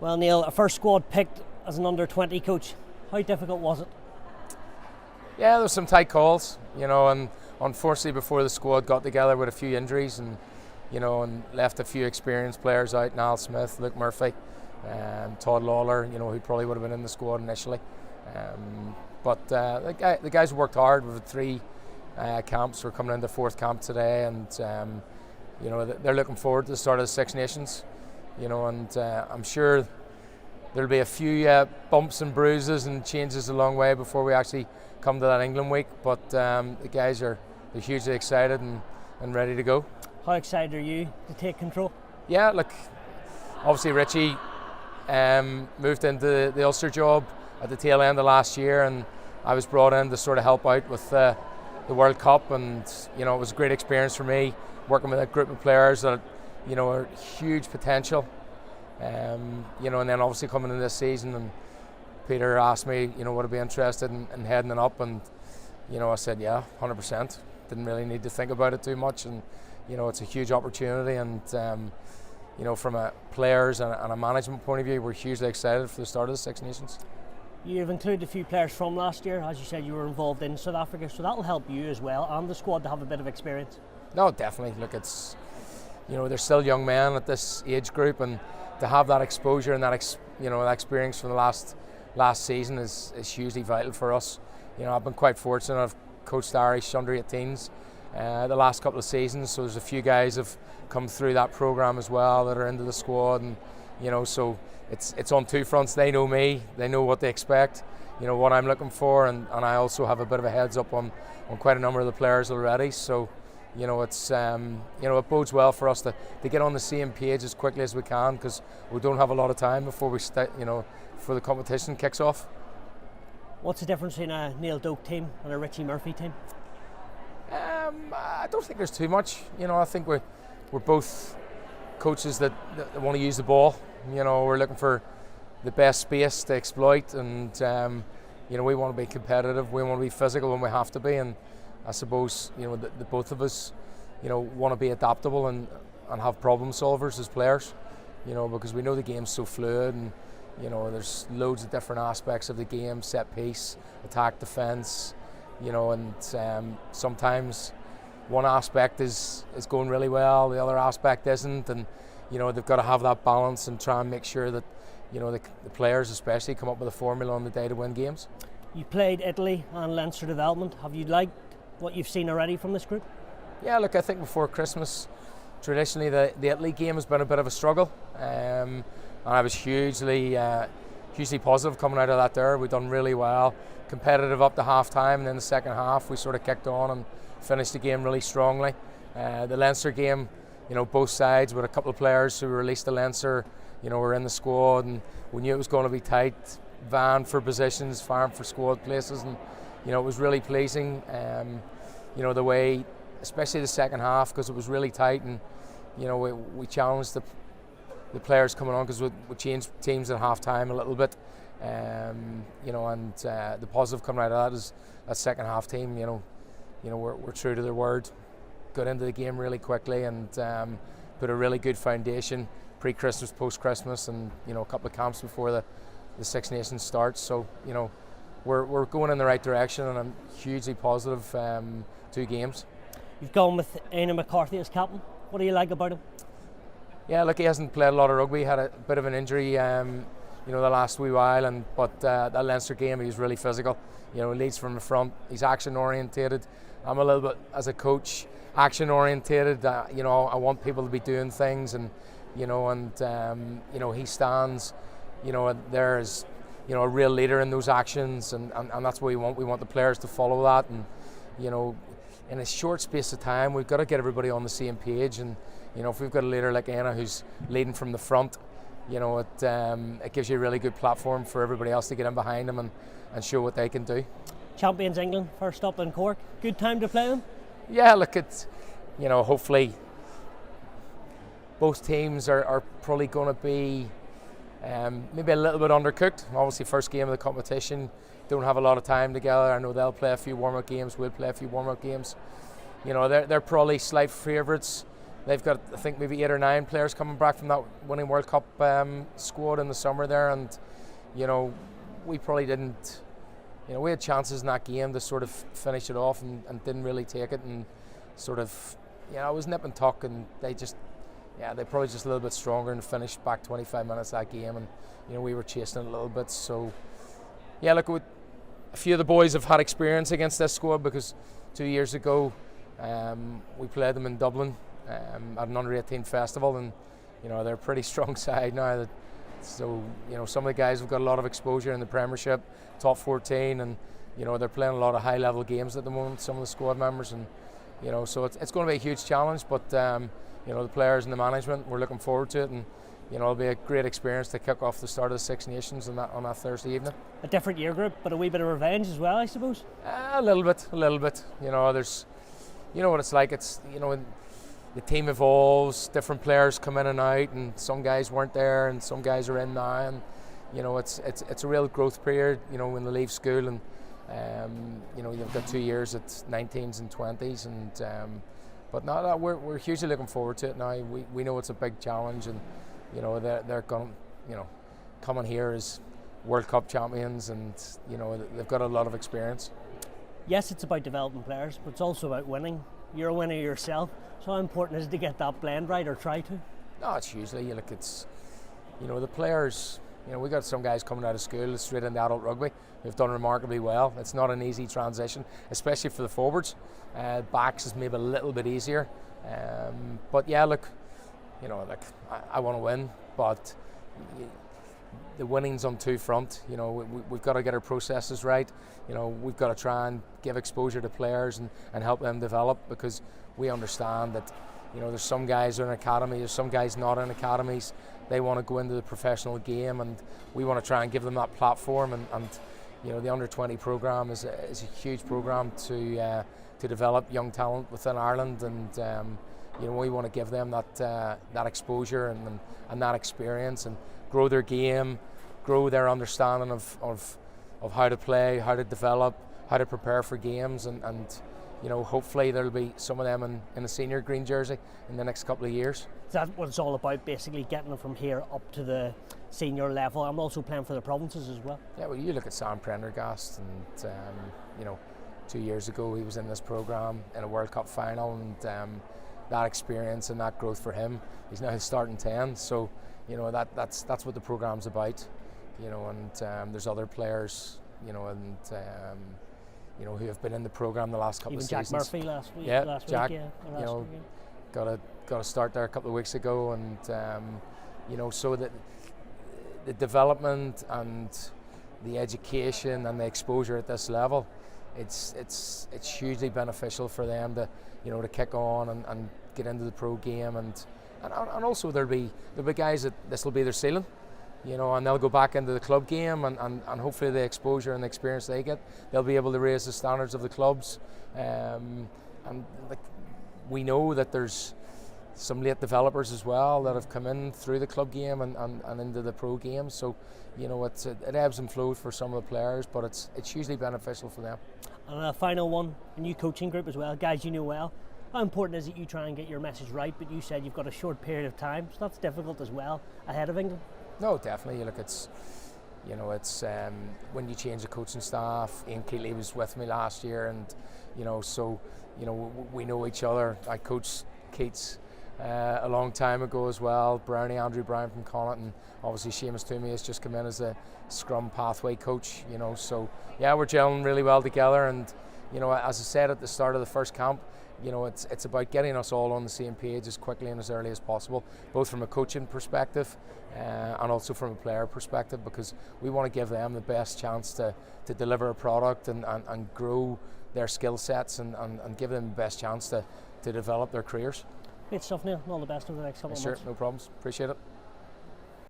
Well, Neil, a first squad picked as an under-20 coach. How difficult was it? Yeah, there was some tight calls, and unfortunately before the squad got together with a few injuries and left a few experienced players out, Niall Smith, Luke Murphy, Todd Lawler, who probably would have been in the squad initially. But the guys worked hard. We've had 3 camps. We're coming into 4th camp today, and they're looking forward to the start of the Six Nations. And I'm sure there'll be a few bumps and bruises and changes along the way before we actually come to that England week. But the guys are hugely excited and ready to go. How excited are you to take control? Yeah, look, obviously Richie moved into the Ulster job at the tail end of last year, and I was brought in to sort of help out with the World Cup, and it was a great experience for me working with a group of players that are huge potential. And then obviously coming into this season, and Peter asked me, would I be interested in heading it up, and I said yeah, 100%. Didn't really need to think about it too much, and it's a huge opportunity, and from a players and a management point of view, we're hugely excited for the start of the Six Nations. You've included a few players from last year. As you said, you were involved in South Africa, so that'll help you as well and the squad to have a bit of experience. No, definitely. Look, it's they're still young men at this age group, and to have that exposure and that experience from the last season is hugely vital for us. I've been quite fortunate. I've coached Irish under-18s the last couple of seasons, so there's a few guys have come through that program as well that are into the squad, and so it's on 2 fronts. They know me, they know what they expect, what I'm looking for, and I also have a bit of a heads up on quite a number of the players already. So it's it bodes well for us to get on the same page as quickly as we can, because we don't have a lot of time before before the competition kicks off. What's the difference between a Neil Doak team and a Richie Murphy team? I don't think there's too much. I think we're both coaches that want to use the ball. We're looking for the best space to exploit, and we want to be competitive. We want to be physical when we have to be, and I suppose the both of us want to be adaptable and have problem solvers as players. Because we know the game's so fluid, and there's loads of different aspects of the game: set piece, attack, defence. And sometimes one aspect is going really well, the other aspect isn't, and they've got to have that balance and try and make sure that the players especially come up with a formula on the day to win games. You played Italy and Leinster development. Have you liked what you've seen already from this group? Yeah, look, I think before Christmas, traditionally the Italy game has been a bit of a struggle, and I was hugely positive coming out of that there. We've done really well, competitive up to half time, and then the second half we sort of kicked on and finished the game really strongly. The Leinster game, both sides with a couple of players who were released to Leinster, were in the squad, and we knew it was going to be tight, van for positions, farm for squad places, and it was really pleasing. The way, especially the second half, because it was really tight, and we challenged the players coming on, because we changed teams at half time a little bit. And the positive coming out of that is that second half team, we're true to their word, got into the game really quickly, and put a really good foundation pre-Christmas, post-Christmas, and a couple of camps before the Six Nations starts. So we're going in the right direction, and I'm hugely positive. 2 games. You've gone with Anna McCarthy as captain. What do you like about him? Yeah, look, he hasn't played a lot of rugby. He had a bit of an injury the last wee while, but that Leinster game, he was really physical. He leads from the front. He's action orientated. I'm a little bit, as a coach, action orientated. I want people to be doing things, and he stands there as a real leader in those actions, and that's what we want. We want the players to follow that, and in a short space of time we've got to get everybody on the same page, and if we've got a leader like Anna who's leading from the front, it gives you a really good platform for everybody else to get in behind them and show what they can do. Champions England, first up in Cork. Good time to play them? Yeah, look, it's hopefully both teams are probably going to be maybe a little bit undercooked. Obviously, first game of the competition, don't have a lot of time together. I know they'll play a few warm-up games, we'll play a few warm-up games. They're probably slight favourites, they've got, I think, maybe 8 or 9 players coming back from that winning World Cup squad in the summer there, and we probably didn't. We had chances in that game to sort of finish it off and didn't really take it, and sort of, it was nip and tuck, and they probably just a little bit stronger and finished back 25 minutes that game, and we were chasing it a little bit. So look, a few of the boys have had experience against this squad, because 2 years ago we played them in Dublin at an under-18 festival, and they're a pretty strong side now. So some of the guys have got a lot of exposure in the Premiership, top 14, and they're playing a lot of high-level games at the moment, some of the squad members, and so it's going to be a huge challenge, but the players and the management, we're looking forward to it, and it'll be a great experience to kick off the start of the Six Nations on that Thursday evening. A different year group, but a wee bit of revenge as well, I suppose. A little bit. There's, what it's like. It's the team evolves, different players come in and out, and some guys weren't there, and some guys are in now, and it's a real growth period. When they leave school, and you've got 2 years at 19s and 20s, and but no, we're hugely looking forward to it now. We know it's a big challenge, and they're going, coming here as World Cup champions, and they've got a lot of experience. Yes, it's about developing players, but it's also about winning. You're a winner yourself, so how important is it to get that blend right, or try to? No, it's hugely, it's the players. We got some guys coming out of school straight into adult rugby who've done remarkably well. It's not an easy transition, especially for the forwards. Backs is maybe a little bit easier, but look, I want to win, but the winning's on two front. We've got to get our processes right. We've got to try and give exposure to players and help them develop, because we understand that there's some guys who are in academy, there's some guys not in academies. They want to go into the professional game, and we want to try and give them that platform, and the under-20 program is a huge program to develop young talent within Ireland, and we want to give them that exposure and that experience, and grow their game, grow their understanding of how to play, how to develop, how to prepare for games, and hopefully there'll be some of them in a senior green jersey in the next couple of years. Is that what it's all about, basically getting them from here up to the senior level? I'm also playing for the provinces as well. Yeah, well, you look at Sam Prendergast, and 2 years ago he was in this programme in a World Cup final, and that experience and that growth for him, he's now starting 10, so that's what the programme's about, and there's other players, who have been in the programme the last couple of seasons. Jack Murphy last week. Jack, got a start there a couple of weeks ago, and so that the development and the education and the exposure at this level, it's hugely beneficial for them to kick on and get into the pro game, and also there'll be guys that this will be their ceiling, and they'll go back into the club game, and hopefully the exposure and the experience they get, they'll be able to raise the standards of the clubs, and we know that there's some late developers as well that have come in through the club game and into the pro game, so it ebbs and flows for some of the players, but it's hugely beneficial for them. And a final one, a new coaching group as well, guys you know well. How important is it you try and get your message right, but you said you've got a short period of time, so that's difficult as well ahead of England? No, definitely. Look, it's when you change the coaching staff. Ian Keeley was with me last year, and so we know each other. I coached Keats a long time ago as well. Andrew Brown from Connacht, and obviously Seamus Toomey has just come in as a scrum pathway coach. So we're gelling really well together, and as I said at the start of the first camp, it's about getting us all on the same page as quickly and as early as possible, both from a coaching perspective and also from a player perspective, because we want to give them the best chance to deliver a product and grow their skill sets and give them the best chance to develop their careers. Great stuff, Neil. All the best over the next couple of months. Sure, no problems. Appreciate it.